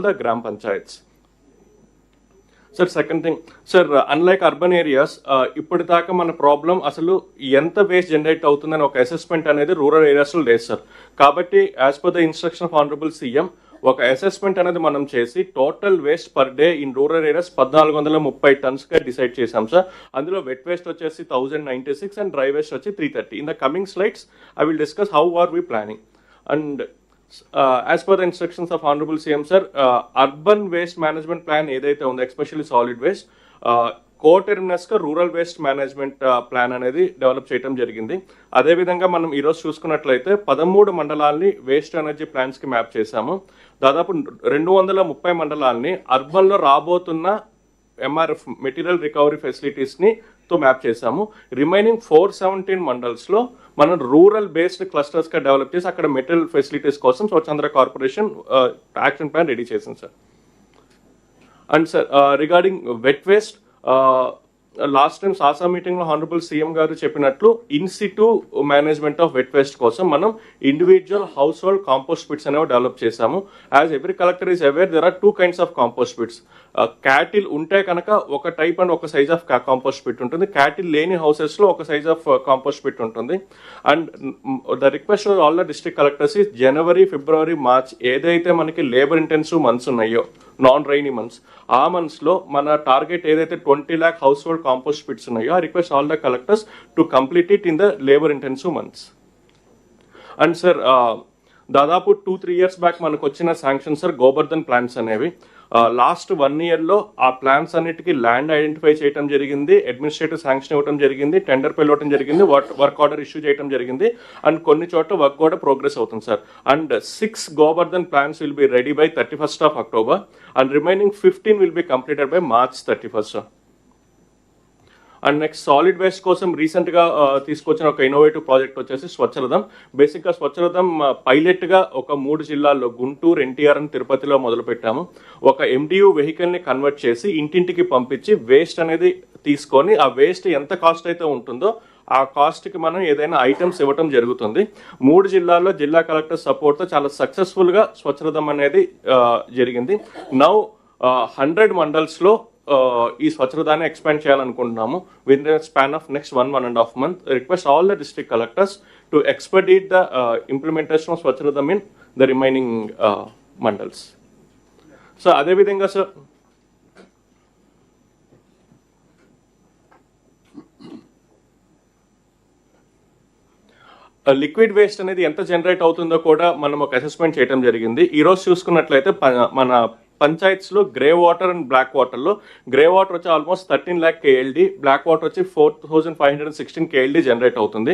the gram panchayats. Sir, second thing, sir, unlike urban areas, ఇప్పటిదాకా మన problem అసలు ఎంత వేస్ట్ జనరేట్ అవుతుందని ఒక అసెస్మెంట్ అనేది రూరల్ ఏరియాస్లో లేదు సార్. కాబట్టి as per the instruction of honourable CM ఒక అసెస్మెంట్ అనేది మనం చేసి total waste per day in rural areas 1430 టన్స్గా డిసైడ్ చేశాం సార్. అందులో వెట్ వేస్ట్ వచ్చేసి 1096 అండ్ డ్రై వేస్ట్ వచ్చి 330. In the coming slides I will discuss how are we planning. And as per the instructions of Honorable CM sir, urban waste management plan ఏదైతే ఉందో especially solid waste కోటర్మినస్గా rural waste management plan అనేది develop చేయడం జరిగింది. అదేవిధంగా మనం ఈరోజు చూసుకున్నట్లయితే 13 మండలాల్ని వేస్ట్ ఎనర్జీ ప్లాన్స్కి మ్యాప్ చేశాము. దాదాపు 230 మండలాల్ని అర్బన్లో రాబోతున్న ఎంఆర్ఎఫ్ మెటీరియల్ రికవరీ ఫెసిలిటీస్ని తో మ్యాప్ చేశాము. రిమైనింగ్ 417 మండల్స్లో మనం రూరల్ బేస్డ్ క్లస్టర్స్గా డెవలప్ చేసి అక్కడ మెటీరియల్ ఫెసిలిటీస్ కోసం Swachhandhra corporation action plan ready చేసింది sir. And sir regarding wet waste, last time సాసా మీటింగ్లో హానరబుల్ సీఎం గారు చెప్పినట్లు in situ management of wet waste కోసం మనం individual household compost pits అనేవి డెవలప్ చేశాము. As every collector is aware there are 2 kinds of compost pits. Cattle ఉంటే కనుక ఒక టైప్ అండ్ ఒక సైజ్ ఆఫ్ కాంపోస్ట్ పిట్ ఉంటుంది. క్యాటిల్ లేని హౌసెస్లో ఒక సైజ్ ఆఫ్ కాంపోస్ట్ పిట్ ఉంటుంది. And the request all the district collectors ఈ జనవరి, ఫిబ్రవరి, మార్చ్ ఏదైతే మనకి లేబర్ ఇంటెన్సివ్ మంత్స్ ఉన్నాయో, నాన్ రైనీ మంత్స్, ఆ మంత్స్లో మన టార్గెట్ ఏదైతే 20 lakh household compost pits ఉన్నాయో I request all the collectors to complete it in the labour intensive months. And sir దాదాపు 2-3 years బ్యాక్ మనకు వచ్చిన శాంక్షన్ సార్ గోబర్ధన్ ప్లాన్స్ అనేవి. లాస్ట్ 1 yearలో ఆ ప్లాన్స్ అన్నిటికీ ల్యాండ్ ఐడెంటిఫై చేయడం జరిగింది, అడ్మినిస్ట్రేటివ్ శాంక్షన్ ఇవ్వడం జరిగింది, టెండర్ పిలవడం జరిగింది, వర్క్ ఆర్డర్ ఇష్యూ చేయడం జరిగింది. అండ్ కొన్ని చోట్ల వర్క్ కూడా ప్రోగ్రెస్ అవుతుంది sir. And 6 Gobardhan plans will be ready by 31st of October and remaining 15 will be completed by March 31st. And next solid waste కోసం రీసెంట్గా తీసుకొచ్చిన ఒక ఇన్నోవేటివ్ ప్రాజెక్ట్ వచ్చేసి స్వచ్ఛరథం. బేసిక్గా స్వచ్ఛరథం పైలట్గా ఒక 3 జిల్లాల్లో గుంటూరు, ఎన్టీఆర్ అండ్ తిరుపతిలో మొదలుపెట్టాము. ఒక MDU వెహికల్ని కన్వర్ట్ చేసి ఇంటింటికి పంపించి వేస్ట్ అనేది తీసుకొని ఆ వేస్ట్ ఎంత కాస్ట్ అయితే ఉంటుందో ఆ కాస్ట్కి మనం ఏదైనా ఐటమ్స్ ఇవ్వటం జరుగుతుంది. 3 జిల్లాల్లో జిల్లా కలెక్టర్ సపోర్ట్తో చాలా సక్సెస్ఫుల్గా స్వచ్ఛరథం అనేది జరిగింది. నౌ 100 మండల్స్లో ఈ స్వచ్ఛరథాన్ని ఎక్స్పాండ్ చేయాలనుకుంటున్నాము with the span of next 1.5 months. Request all the district collectors to expedite the implementation of Swachharatham in the remaining mandals. So అదేవిధంగా సార్ లిక్విడ్ వేస్ట్ అనేది ఎంత జనరేట్ అవుతుందో కూడా మనం ఒక అసెస్మెంట్ చేయడం జరిగింది. ఈరోజు చూసుకున్నట్లయితే మన పంచాయత్స్లో గ్రే వాటర్ అండ్ బ్లాక్ వాటర్లో గ్రే వాటర్ వచ్చి almost 13 lakh KLD, black water వచ్చి 4516 KLD జనరేట్ అవుతుంది.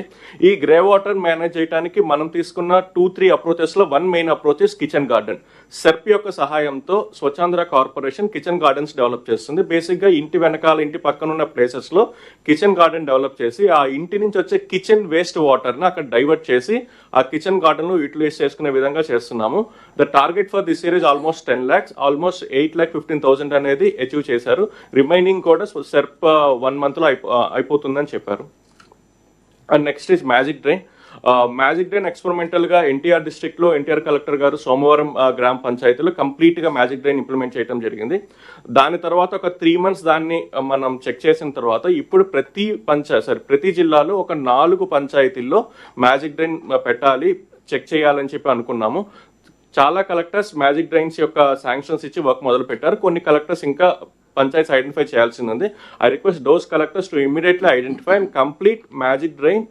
ఈ గ్రే వాటర్ మేనేజ్ చేయడానికి మనం తీసుకున్న 2-3 అప్రోచెస్లో 1 main approach is kitchen garden. SERP యొక్క సహాయంతో Swachhandhra corporation kitchen gardens develop చేస్తుంది. బేసిక్గా ఇంటి వెనకాల, ఇంటి పక్కన ఉన్న ప్లేసెస్లో కిచెన్ గార్డెన్ డెవలప్ చేసి ఆ ఇంటి నుంచి వచ్చే కిచెన్ వేస్ట్ వాటర్ని అక్కడ డైవర్ట్ చేసి ఆ కిచెన్ గార్డెన్లో యూటిలైజ్ చేసుకునే విధంగా చేస్తున్నాము. The target for this year is almost 10 lakhs, almost 8,15,000 అనేది అచీవ్ చేశారు. రిమైనింగ్ కూడా సెర్ప్ 1 monthలో అయిపోతుందని చెప్పారు. And next is magic drain. Magic drain ఎక్స్పెరిమెంటల్గా ఎన్టీఆర్ డిస్ట్రిక్ట్లో ఎన్టీఆర్ కలెక్టర్ గారు సోమవారం గ్రామ పంచాయతీలో కంప్లీట్గా మ్యాజిక్ డ్రైన్ ఇంప్లిమెంట్ చేయడం జరిగింది. దాని తర్వాత ఒక 3 months దాన్ని మనం చెక్ చేసిన తర్వాత ఇప్పుడు ప్రతి జిల్లాలో ఒక 4 పంచాయతీల్లో మ్యాజిక్ డ్రైన్ పెట్టాలి, చెక్ చేయాలని చెప్పి అనుకున్నాము. చాలా కలెక్టర్స్ మ్యాజిక్ డ్రైన్స్ యొక్క శాంక్షన్స్ ఇచ్చి వర్క్ మొదలు పెట్టారు. కొన్ని కలెక్టర్స్ ఇంకా పంచాయత్ ఐడెంటిఫై చేయాల్సింది ఉంది. I request those collectors to immediately identify and complete magic drain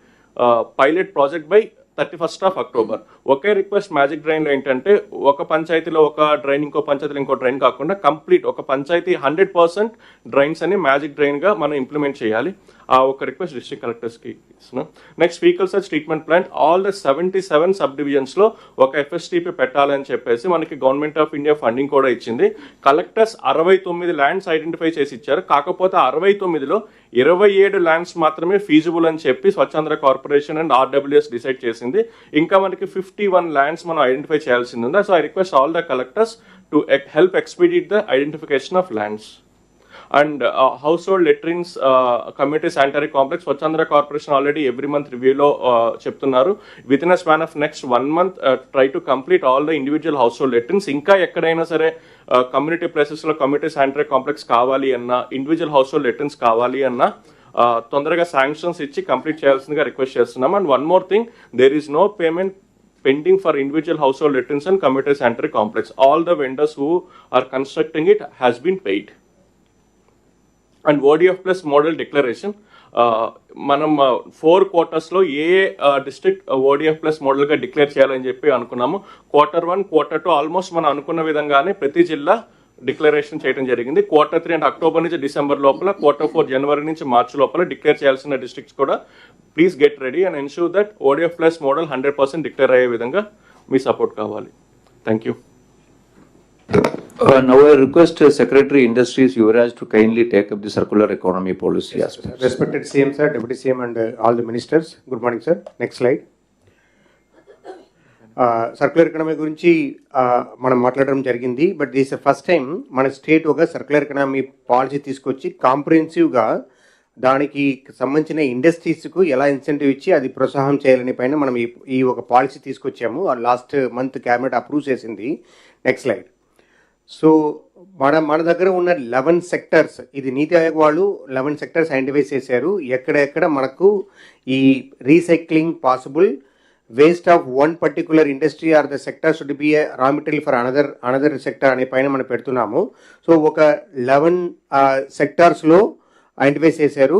pilot project by 31st of October. ఒకే రిక్వెస్ట్ మ్యాజిక్ డ్రైన్లో ఏంటంటే ఒక పంచాయతీలో ఒక డ్రైన్, ఇంకో పంచాయతీలో ఇంకో డ్రైన్ కాకుండా కంప్లీట్ ఒక పంచాయతీ 100% డ్రైన్స్ అని మ్యాజిక్ డ్రైన్గా మనం ఇంప్లిమెంట్ చేయాలి. ఆ ఒక రిక్వెస్ట్ డిస్ట్రిక్ట్ కలెక్టర్స్కి ఇస్తున్నాం. Next vehicle search treatment plant all the 77 sub డివిజన్స్లో ఒక FSTP పెట్టాలని చెప్పేసి మనకి గవర్నమెంట్ ఆఫ్ ఇండియా ఫండింగ్ కూడా ఇచ్చింది. కలెక్టర్స్ 69 ల్యాండ్స్ ఐడెంటిఫై చేసి ఇచ్చారు. కాకపోతే 69లో 27 ల్యాండ్స్ మాత్రమే ఫీజిబుల్ అని చెప్పి Swachhandhra corporation and RWS decide చేసింది. ఇంకా మనకి 51 ల్యాండ్స్ మనం ఐడెంటిఫై చేయాల్సింది ఉంది. So I request all the collectors to help expedite the identification of lands. And household latrines community sanitary complex Swachhandhra corporation already every month రివ్యూలో చెప్తున్నారు. Within a span of next 1 month try to complete all the individual household latrines. ఇంకా ఎక్కడైనా సరే community ప్లేసెస్లో community sanitary complex కావాలి అన్నా, individual household latrines కావాలి అన్నా తొందరగా శాంక్షన్స్ ఇచ్చి కంప్లీట్ చేయాల్సిందిగా రిక్వెస్ట్ చేస్తున్నాం. And one more thing, there is no payment pending for individual household latrines and community sanitary complex. All the vendors who are constructing it has been paid. And ODF plus model declaration, మనం 4 quartersలో ఏ district ODF plus మోడల్గా declare చేయాలని చెప్పి అనుకున్నాము. Q1, Q2 almost మనం అనుకున్న విధంగానే ప్రతి జిల్లా డిక్లరేషన్ చేయడం జరిగింది. Q3 అంటే అక్టోబర్ నుంచి డిసెంబర్ లోపల, Q4 జనవరి నుంచి మార్చి లోపల డిక్లేర్ చేయాల్సిన డిస్ట్రిక్ట్స్ కూడా please get ready and ensure that ODF plus model 100% declare అయ్యే విధంగా మీ సపోర్ట్ కావాలి. Thank you. Now I request Secretary Industries Yuvraj to kindly take up the circular economy policy aspect. Respected CM sir, Deputy CM and all the ministers, good morning sir. Next slide. Circular economy గురించి మనం మాట్లాడడం జరిగింది. But this first time మన state ఒక circular economy policy తీసుకొచ్చి కాంప్రిహెన్సివ్గా దానికి సంబంధించిన ఇండస్ట్రీస్కు ఎలా ఇన్సెంటివ్ ఇచ్చి అది ప్రోత్సాహం చేయాలని పైన మనం ఈ ఒక పాలసీ తీసుకొచ్చాము. లాస్ట్ మంత్ క్యాబినెట్ అప్రూవ్ చేసింది. Next slide. సో మన దగ్గర ఉన్న 11 సెక్టర్స్, ఇది నీతి ఆయోగ్ వాళ్ళు 11 సెక్టర్స్ ఐడెంటిఫై చేశారు. ఎక్కడెక్కడ మనకు ఈ recycling possible, waste of one particular industry or the sector should be a raw material for another sector అనే పైన మనం పెడుతున్నాము. సో ఒక 11 సెక్టార్స్లో ఐడెంటిఫై చేశారు.